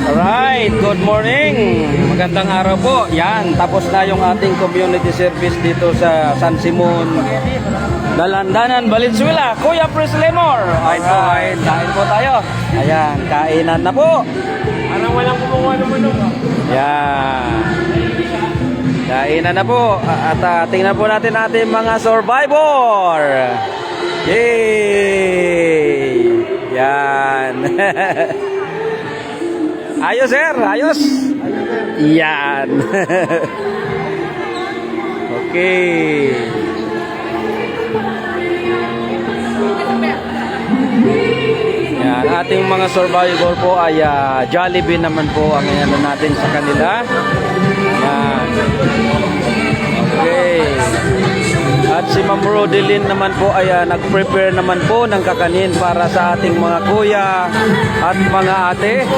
Alright, good morning. Magandang araw po. Yan, tapos na yung ating community service dito sa San Simon, Dalandanan, Valenzuela. Kuya Pres Lemor. Alright, kain po tayo. Ayan, kainan na po. Parang walang kumukuha ng manok. Yan. Kainan na po. At tingnan po natin ating mga survivor. Yay! Yan. Ayos, sir. Ayos. Yan. Okay. Yan. Ating mga survivor po ay Jollibee naman po ang ano natin sa kanila. Yan. Okay. At si Ma'am Rodelyn naman po ay nag-prepare naman po ng kakanin para sa ating mga kuya at mga ate.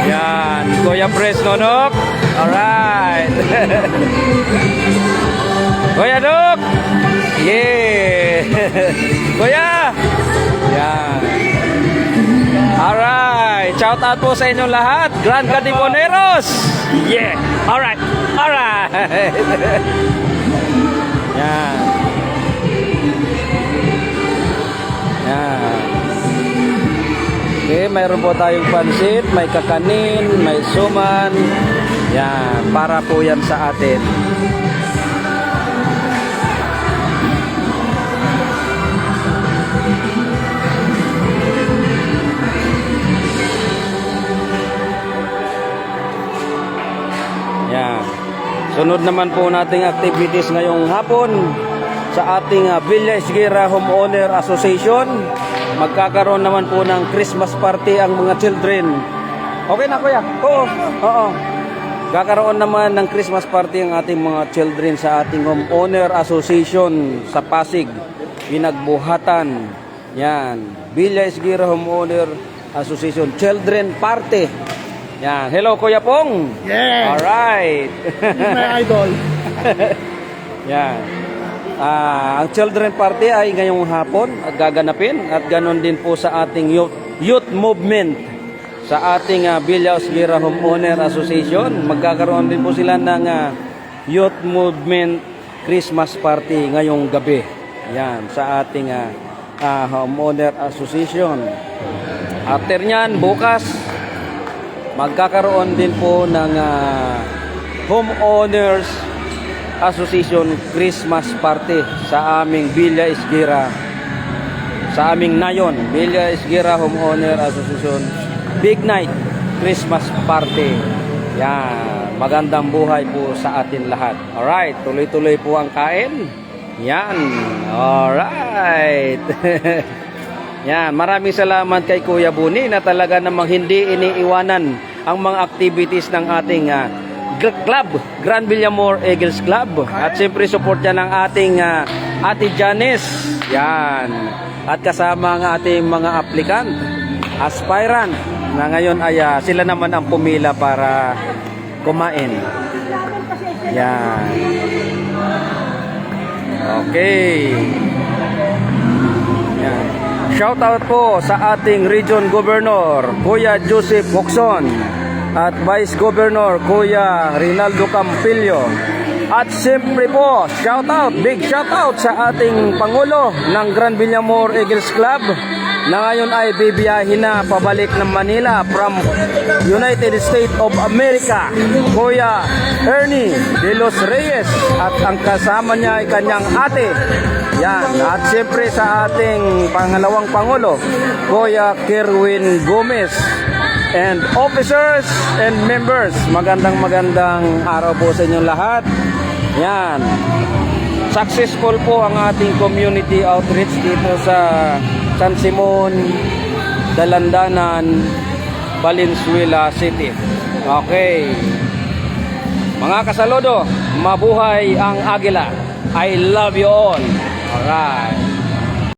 Yan, Kuya Pres Nonok. Alright. Kuya Dok. Yeah. Kuya. Yan. Alright. Shout out po sa inyong lahat. Grand Catiponeros. Yeah. Alright. Alright. Yan. Yan. Okay, mayroon po tayong pansit, may kakanin, may suman. Yan, para po yan sa atin. Yan. Sunod naman po nating activities ngayong hapon sa ating Villa Esguera Homeowner Association. Magkakaroon naman po ng Christmas party ang mga children. Okay na kuya? Oo. Kakaroon naman ng Christmas party ang ating mga children sa ating Homeowner Association sa Pasig, Pinagbuhatan. Yan. Villa Esguera Homeowner Association Children Party. Yan. Hello Kuya Pong. Yeah. Alright. My idol. Yan. Ang children party ay ngayong hapon at gaganapin at ganon din po sa ating youth movement sa ating Villa Esguera Homeowner Association. Magkakaroon din po sila ng youth movement Christmas party ngayong gabi. Yan, sa ating Homeowner Association. After nyan, bukas magkakaroon din po ng Homeowners Association Christmas Party sa aming Villa Esguera, sa aming Nayon Villa Esguera Homeowner Association Big Night Christmas Party. Yan, magandang buhay po sa atin lahat. Alright, tuloy-tuloy po ang kain. Yan, alright. Yan, maraming salamat kay Kuya Buni na talaga namang hindi iniiwanan ang mga activities ng ating club, Grand Villamor Eagles Club. At siyempre support yan ng ating Ate Janice. Yan. At kasama ang ating mga applicant, aspirant, na ngayon ay sila naman ang pumila para kumain. Yan. Okay. Yan. Shout out po sa ating Region Governor, Kuya Joseph Bokson, at Vice Governor Kuya Rinaldo Campillo. At siyempre po, big shout out sa ating Pangulo ng Grand Villamor Eagles Club na ngayon ay bibiyahin na pabalik ng Manila from United States of America, Kuya Ernie De Los Reyes, at ang kasama niya ay kanyang ate. Yan, at siyempre sa ating pangalawang Pangulo, Kuya Kerwin Gomez, and officers and members. Magandang araw po sa inyong lahat. Yan. Successful po ang ating community outreach dito sa San Simon, Dalandanan, Valenzuela City. Okay. Mga kasaludo, mabuhay ang Agila. I love you all. Alright.